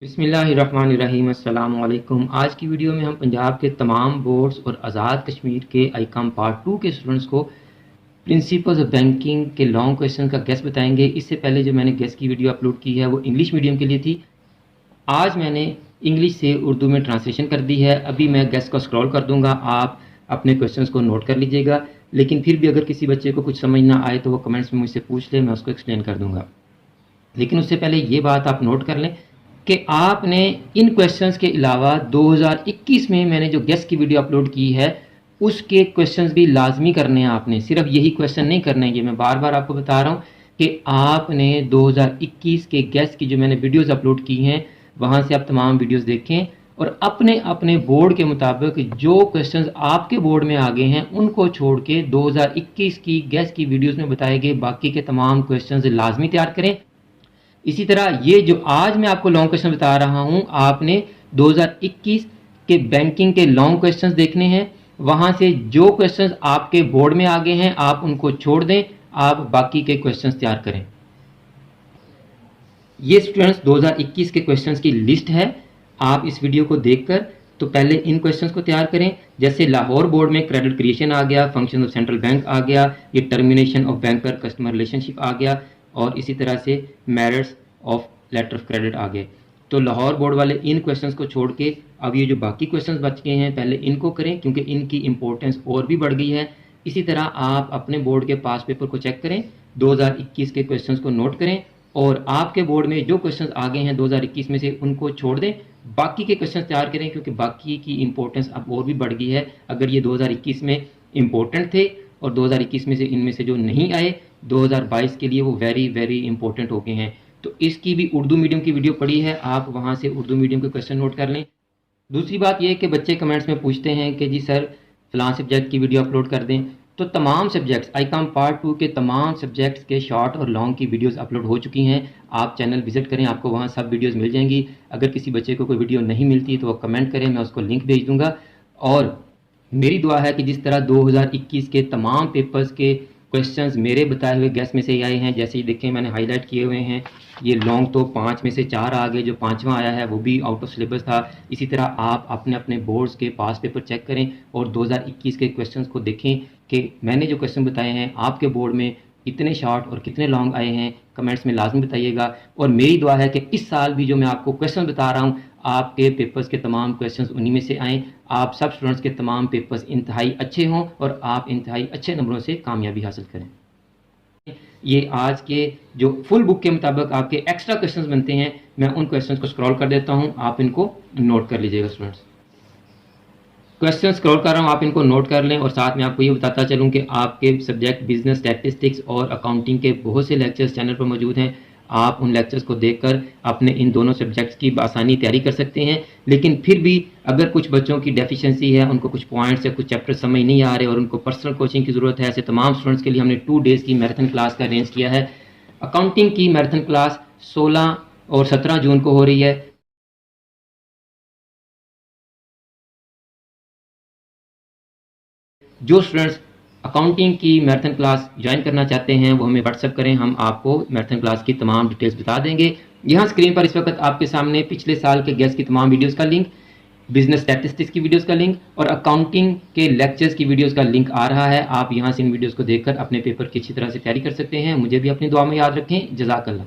बिस्मिल्लाहिर्रहमानिर्रहीम अस्सलाम वालेकुम। आज की वीडियो में हम पंजाब के तमाम बोर्ड्स और आज़ाद कश्मीर के आईकॉम पार्ट 2 के स्टूडेंट्स को प्रिंसिपल्स ऑफ बैंकिंग के लॉन्ग क्वेश्चन का गेस बताएंगे। इससे पहले जो मैंने गेस की वीडियो अपलोड की है वो इंग्लिश मीडियम के लिए थी। आज मैंने इंग्लिश से उर्दू में ट्रांसलेशन कर दी है। अभी मैं गेस को स्क्रॉल कर दूंगा, आप अपने क्वेश्चंस को नोट कर लीजिएगा। लेकिन फिर भी अगर किसी बच्चे को कुछ समझ ना आए तो वो कमेंट्स में मुझसे पूछ ले, मैं उसको एक्सप्लेन कर दूंगा। लेकिन उससे पहले ये बात आप नोट कर लें कि आपने इन क्वेश्चंस के अलावा 2021 में मैंने जो गेस की वीडियो अपलोड की है उसके क्वेश्चंस भी लाजमी करने हैं। आपने सिर्फ यही क्वेश्चन नहीं करने हैं, ये मैं बार बार आपको बता रहा हूँ कि आपने 2021 के गेस की जो मैंने वीडियोस अपलोड की हैं वहाँ से आप तमाम वीडियोस देखें और अपने अपने बोर्ड के मुताबिक जो क्वेश्चंस आपके बोर्ड में आ गए हैं उनको छोड़ के 2021 की गेस की वीडियोस में बताए गए बाकी के तमाम क्वेश्चंस लाजमी तैयार करें। इसी तरह ये जो आज मैं आपको लॉन्ग क्वेश्चन बता रहा हूं, आपने 2021 के बैंकिंग के लॉन्ग क्वेश्चंस देखने हैं। वहां से जो क्वेश्चंस आपके बोर्ड में आ गए हैं आप उनको छोड़ दें, आप बाकी के क्वेश्चंस तैयार करें। ये स्टूडेंट्स 2021 के क्वेश्चंस की लिस्ट है। आप इस वीडियो को देखकर तो पहले इन क्वेश्चंस को तैयार करें। जैसे लाहौर बोर्ड में क्रेडिट क्रिएशन आ गया, फंक्शन ऑफ सेंट्रल बैंक आ गया, ये termination of banker customer relationship आ गया और इसी तरह से merits of letter of credit आ गए। तो लाहौर बोर्ड वाले इन क्वेश्चंस को छोड़ के अब ये जो बाकी क्वेश्चंस बच गए हैं पहले इनको करें क्योंकि इनकी इंपॉर्टेंस और भी बढ़ गई है। इसी तरह आप अपने बोर्ड के पास पेपर को चेक करें, 2021 के क्वेश्चंस को नोट करें और आपके बोर्ड में जो क्वेश्चंस आ गए हैं 2021 में से उनको छोड़ दें, बाकी के क्वेश्चन तैयार करें क्योंकि बाकी की इंपॉर्टेंस अब और भी बढ़ गई है। अगर ये 2021 में इंपॉर्टेंट थे और 2021 में से इनमें से जो नहीं आए 2022 के लिए वो वेरी वेरी इंपॉर्टेंट हो गए हैं। तो इसकी भी उर्दू मीडियम की वीडियो पड़ी है, आप वहाँ से उर्दू मीडियम के क्वेश्चन नोट कर लें। दूसरी बात यह कि बच्चे कमेंट्स में पूछते हैं कि जी सर फलां सब्जेक्ट की वीडियो अपलोड कर दें। तो तमाम सब्जेक्ट्स आईकॉम पार्ट 2 के तमाम सब्जेक्ट्स के शॉर्ट और लॉन्ग की वीडियोस अपलोड हो चुकी हैं। आप चैनल विजिट करें, आपको वहाँ सब वीडियोस मिल जाएंगी। अगर किसी बच्चे को कोई वीडियो नहीं मिलती तो वो कमेंट करें, मैं उसको लिंक भेज दूंगा। और मेरी दुआ है कि जिस तरह 2021 के तमाम पेपर्स के क्वेश्चंस मेरे बताए हुए गैस में से ही आए हैं, जैसे ही देखें मैंने हाईलाइट किए हुए हैं, ये लॉन्ग तो 5 में से 4 आ गए, जो 5वां आया है वो भी आउट ऑफ सिलेबस था। इसी तरह आप अपने अपने बोर्ड्स के पास पेपर चेक करें और 2021 के क्वेश्चंस को देखें कि मैंने जो क्वेश्चन बताए हैं आपके बोर्ड में कितने शॉर्ट और कितने लॉन्ग आए हैं, कमेंट्स में लाजमी बताइएगा। और मेरी दुआ है कि इस साल भी जो मैं आपको क्वेश्चन बता रहा हूँ आपके पेपर्स के तमाम क्वेश्चंस उन्हीं में से आएँ, आप सब स्टूडेंट्स के तमाम पेपर्स इंतहाई अच्छे हों और आप इंतहाई अच्छे नंबरों से कामयाबी हासिल करें। ये आज के जो फुल बुक के मुताबिक आपके एक्स्ट्रा क्वेश्चंस बनते हैं, मैं उन क्वेश्चंस को स्क्रॉल कर देता हूं, आप इनको नोट कर लीजिएगा। स्टूडेंट्स क्वेश्चन स्क्रॉल कर रहा हूं, आप इनको नोट कर लें। और साथ में आपको ये बताता चलूं कि आपके सब्जेक्ट बिजनेस, स्टैटिस्टिक्स और अकाउंटिंग के बहुत से लेक्चर्स चैनल पर मौजूद हैं। आप उन लेक्चर्स को देखकर अपने इन दोनों सब्जेक्ट्स की आसानी तैयारी कर सकते हैं। लेकिन फिर भी अगर कुछ बच्चों की डेफिशिएंसी है, उनको कुछ पॉइंट्स या कुछ चैप्टर समझ नहीं आ रहे और उनको पर्सनल कोचिंग की ज़रूरत है, ऐसे तमाम स्टूडेंट्स के लिए हमने 2 डेज़ की मैराथन क्लास का अरेंज किया है। अकाउंटिंग की मैराथन क्लास 16 और 17 जून को हो रही है। जो स्टूडेंट्स अकाउंटिंग की मैराथन क्लास ज्वाइन करना चाहते हैं वो हमें व्हाट्सएप करें, हम आपको मैराथन क्लास की तमाम डिटेल्स बता देंगे। यहाँ स्क्रीन पर इस वक्त आपके सामने पिछले साल के गेस की तमाम वीडियोस का लिंक, बिजनेस स्टैटिस्टिक्स की वीडियोस का लिंक और अकाउंटिंग के लेक्चर्स की वीडियोस का लिंक आ रहा है। आप यहाँ से इन वीडियोस को देखकर अपने पेपर की अच्छी तरह से तैयारी कर सकते हैं। मुझे भी अपनी दुआ में याद रखें। जज़ाकल्लाह।